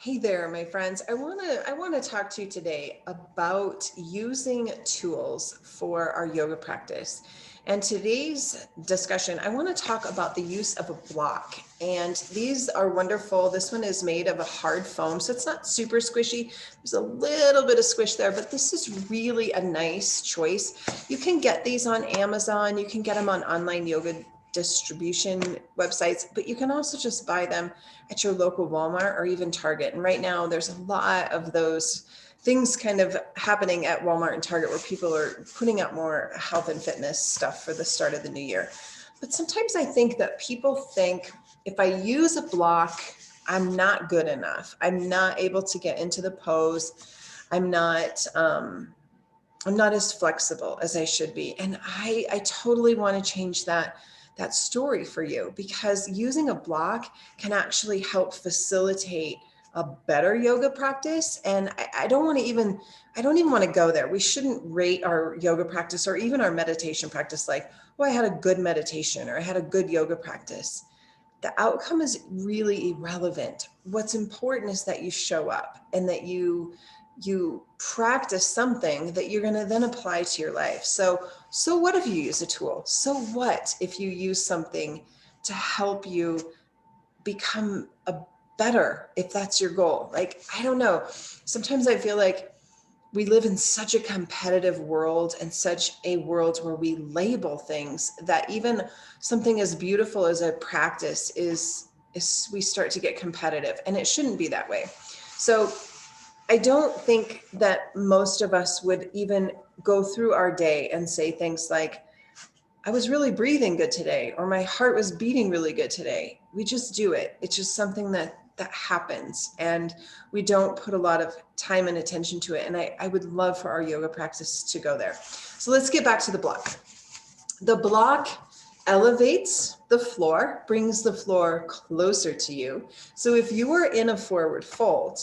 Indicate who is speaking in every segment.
Speaker 1: Hey there, my friends. I want to talk to you today about using tools for our yoga practice. And today's discussion, I want to talk about the use of a block. And these are wonderful. This one is made of a hard foam, so it's not super squishy. There's a little bit of squish there, but this is really a nice choice. You can get these on Amazon. You can get them on online yoga distribution websites, but you can also just buy them at your local Walmart or even Target. And right now there's a lot of those things kind of happening at Walmart and Target where people are putting out more health and fitness stuff for the start of the new year. But sometimes I think that people think if I use a block, I'm not good enough. I'm not able to get into the pose. I'm not as flexible as I should be. And I totally want to change that story for you, because using a block can actually help facilitate a better yoga practice. And I don't even want to go there. We shouldn't rate our yoga practice or even our meditation practice like, oh, I had a good meditation or I had a good yoga practice. The outcome is really irrelevant. What's important is that you show up and that you practice something that you're going to then apply to your life. So what if you use a tool? So what if you use something to help you become a better, if that's your goal? Like, I don't know. Sometimes I feel like we live in such a competitive world and such a world where we label things that even something as beautiful as a practice is we start to get competitive, and it shouldn't be that way. So I don't think that most of us would even go through our day and say things like, I was really breathing good today, or my heart was beating really good today. We just do it. It's just something that happens, and we don't put a lot of time and attention to it. And I would love for our yoga practice to go there. So let's get back to the block. The block elevates the floor, brings the floor closer to you. So if you were in a forward fold,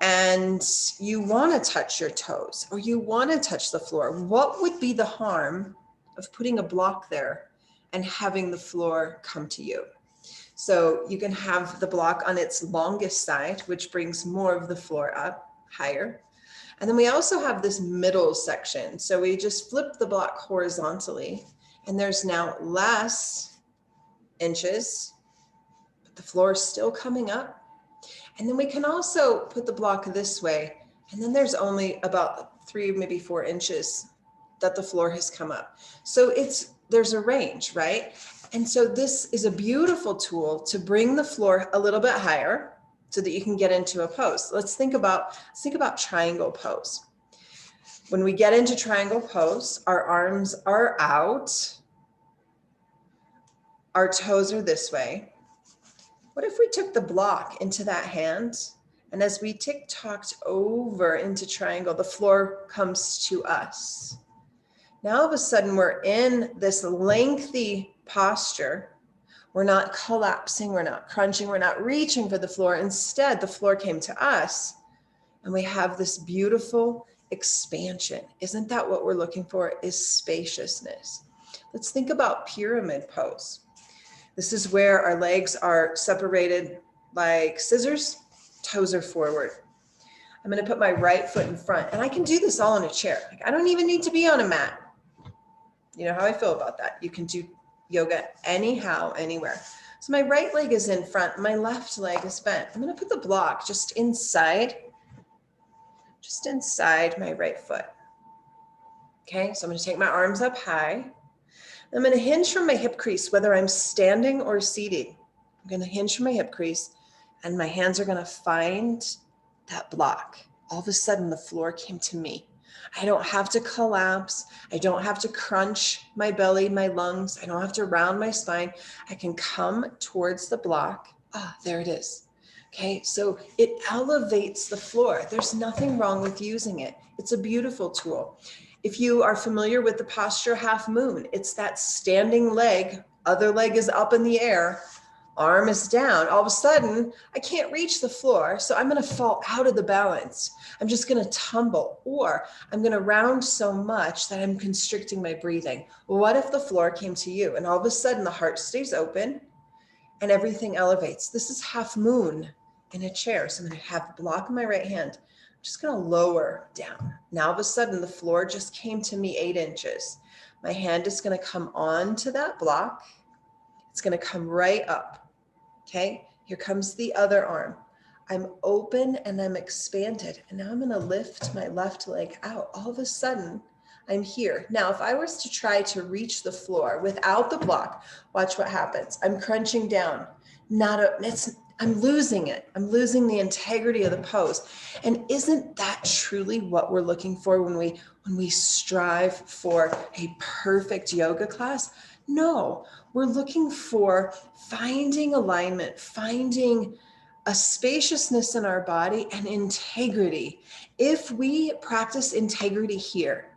Speaker 1: and you want to touch your toes or you want to touch the floor, what would be the harm of putting a block there and having the floor come to you? So you can have the block on its longest side, which brings more of the floor up higher. And then we also have this middle section. So we just flip the block horizontally, and there's now less inches, but the floor is still coming up. And then we can also put the block this way, and then there's only about 3, maybe 4 inches that the floor has come up. So there's a range, right? And so this is a beautiful tool to bring the floor a little bit higher so that you can get into a pose. Let's think about triangle pose. When we get into triangle pose, our arms are out, our toes are this way. What if we took the block into that hand, and as we tick-tocked over into triangle, the floor comes to us? Now all of a sudden we're in this lengthy posture. We're not collapsing, we're not crunching, we're not reaching for the floor. Instead, the floor came to us, and we have this beautiful expansion. Isn't that what we're looking for, is spaciousness? Let's think about pyramid pose. This is where our legs are separated like scissors, toes are forward. I'm going to put my right foot in front, and I can do this all in a chair. Like, I don't even need to be on a mat. You know how I feel about that. You can do yoga anyhow, anywhere. So my right leg is in front, my left leg is bent. I'm going to put the block just inside my right foot. Okay, so I'm going to take my arms up high. I'm going to hinge from my hip crease, whether I'm standing or seated. I'm going to hinge from my hip crease, and my hands are going to find that block. All of a sudden, the floor came to me. I don't have to collapse. I don't have to crunch my belly, my lungs. I don't have to round my spine. I can come towards the block. There it is. Okay, so it elevates the floor. There's nothing wrong with using it. It's a beautiful tool. If you are familiar with the posture half moon, it's that standing leg, other leg is up in the air, arm is down. All of a sudden, I can't reach the floor, so I'm going to fall out of the balance. I'm just going to tumble, or I'm going to round so much that I'm constricting my breathing. What if the floor came to you, and all of a sudden the heart stays open and everything elevates? This is half moon in a chair. So I'm going to have the block in my right hand. I'm just going to lower down. Now, all of a sudden, the floor just came to me 8 inches. My hand is going to come onto that block. It's going to come right up. Okay, here comes the other arm. I'm open and I'm expanded. And now I'm going to lift my left leg out. All of a sudden, I'm here. Now, if I was to try to reach the floor without the block, watch what happens. I'm crunching down. I'm losing it. I'm losing the integrity of the pose. And isn't that truly what we're looking for when we strive for a perfect yoga class? No, we're looking for finding alignment, finding a spaciousness in our body and integrity. If we practice integrity here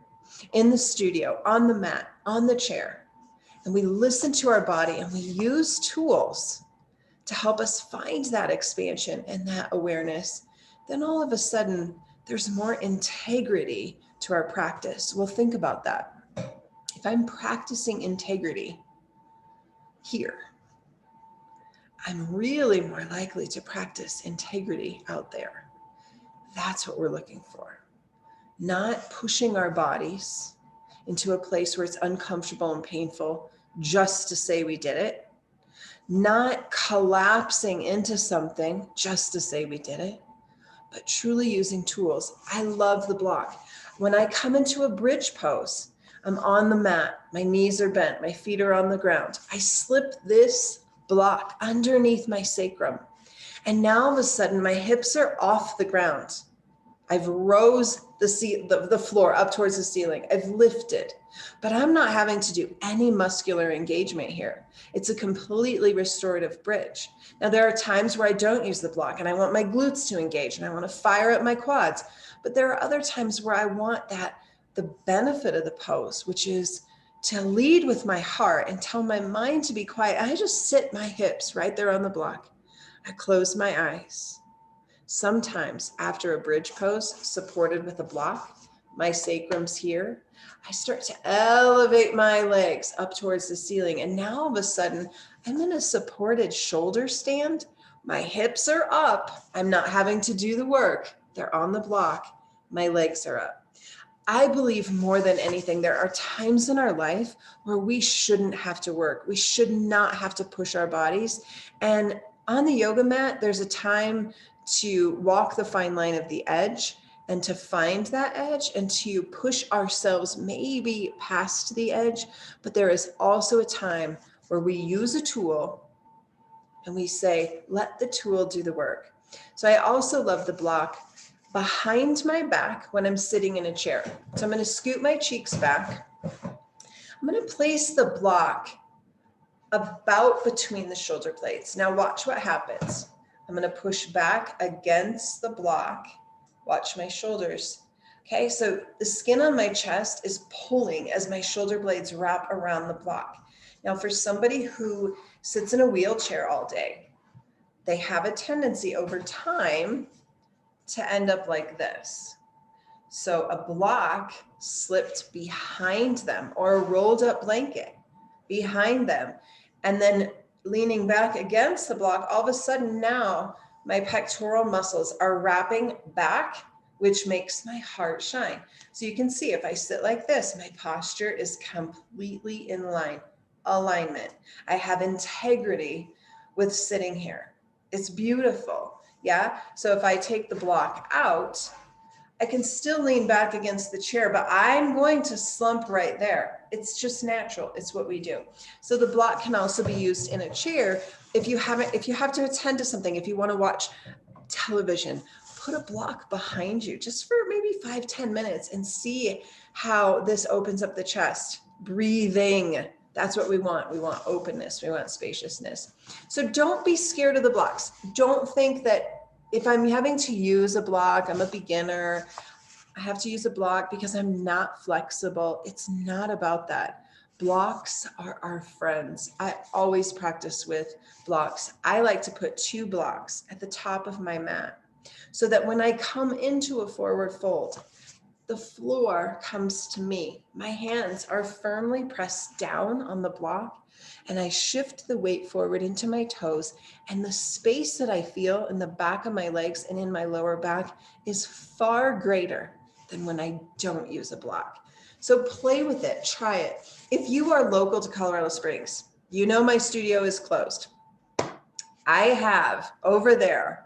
Speaker 1: in the studio, on the mat, on the chair, and we listen to our body and we use tools to help us find that expansion and that awareness, then all of a sudden there's more integrity to our practice. Well, think about that. If I'm practicing integrity here, I'm really more likely to practice integrity out there. That's what we're looking for. Not pushing our bodies into a place where it's uncomfortable and painful just to say we did it. Not collapsing into something just to say we did it, but truly using tools. I love the block. When I come into a bridge pose, I'm on the mat, my knees are bent, my feet are on the ground. I slip this block underneath my sacrum. And now all of a sudden my hips are off the ground. I've rose the floor up towards the ceiling. I've lifted, but I'm not having to do any muscular engagement here. It's a completely restorative bridge. Now, there are times where I don't use the block and I want my glutes to engage and I want to fire up my quads, but there are other times where I want the benefit of the pose, which is to lead with my heart and tell my mind to be quiet. I just sit my hips right there on the block. I close my eyes. Sometimes after a bridge pose supported with a block, my sacrum's here. I start to elevate my legs up towards the ceiling. And now all of a sudden, I'm in a supported shoulder stand. My hips are up. I'm not having to do the work. They're on the block. My legs are up. I believe more than anything, there are times in our life where we shouldn't have to work. We should not have to push our bodies. And on the yoga mat, there's a time to walk the fine line of the edge and to find that edge and to push ourselves maybe past the edge. But there is also a time where we use a tool and we say, let the tool do the work. So I also love the block behind my back when I'm sitting in a chair. So I'm going to scoot my cheeks back. I'm going to place the block about between the shoulder blades. Now watch what happens. I'm going to push back against the block. Watch my shoulders. Okay, so the skin on my chest is pulling as my shoulder blades wrap around the block. Now, for somebody who sits in a wheelchair all day, they have a tendency over time to end up like this. So a block slipped behind them or a rolled up blanket behind them, and then leaning back against the block, all of a sudden now my pectoral muscles are wrapping back, which makes my heart shine. So you can see if I sit like this, my posture is completely in line, alignment. I have integrity with sitting here. It's beautiful, yeah? So if I take the block out, I can still lean back against the chair, but I'm going to slump right there. It's just natural. It's what we do. So the block can also be used in a chair. If you have to attend to something, if you want to watch television, put a block behind you just for maybe 5-10 minutes and see how this opens up the chest. Breathing. That's what we want. We want openness. We want spaciousness. So don't be scared of the blocks. Don't think that if I'm having to use a block, I'm a beginner, I have to use a block because I'm not flexible. It's not about that. Blocks are our friends. I always practice with blocks. I like to put 2 blocks at the top of my mat so that when I come into a forward fold, the floor comes to me. My hands are firmly pressed down on the block And I shift the weight forward into my toes, and the space that I feel in the back of my legs and in my lower back is far greater than when I don't use a block. So play with it, try it. If you are local to Colorado Springs, you know my studio is closed. I have over there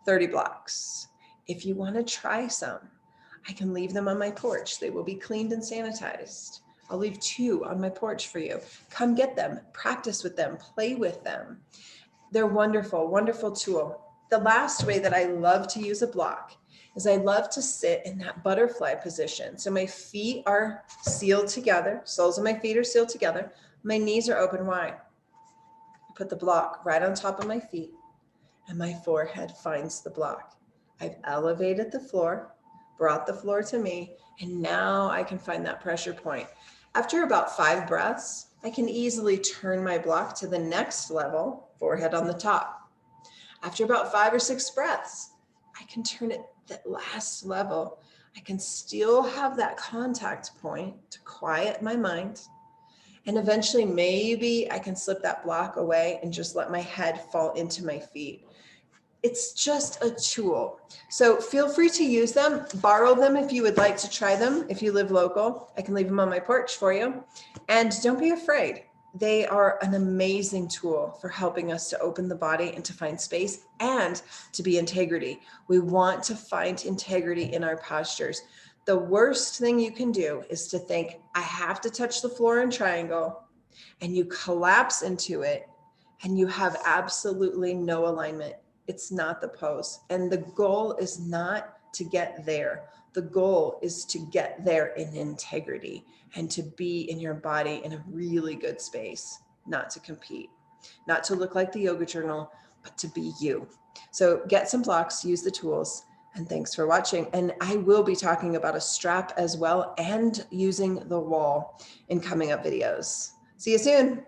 Speaker 1: 30 blocks. If you want to try some, I can leave them on my porch. They will be cleaned and sanitized. I'll leave 2 on my porch for you. Come get them, practice with them, play with them. They're wonderful, wonderful tool. The last way that I love to use a block is I love to sit in that butterfly position. So my feet are sealed together, soles of my feet are sealed together. My knees are open wide. I put the block right on top of my feet and my forehead finds the block. I've elevated the floor, brought the floor to me, and now I can find that pressure point. After about 5 breaths, I can easily turn my block to the next level, forehead on the top. After about 5 or 6 breaths, I can turn it that last level. I can still have that contact point to quiet my mind. And eventually, maybe I can slip that block away and just let my head fall into my feet. It's just a tool. So feel free to use them, borrow them if you would like to try them. If you live local, I can leave them on my porch for you. And don't be afraid. They are an amazing tool for helping us to open the body and to find space and to be integrity. We want to find integrity in our postures. The worst thing you can do is to think, I have to touch the floor in triangle, and you collapse into it and you have absolutely no alignment. It's not the pose. And the goal is not to get there. The goal is to get there in integrity and to be in your body in a really good space, not to compete, not to look like the yoga journal, but to be you. So get some blocks, use the tools, and thanks for watching. And I will be talking about a strap as well and using the wall in coming up videos. See you soon.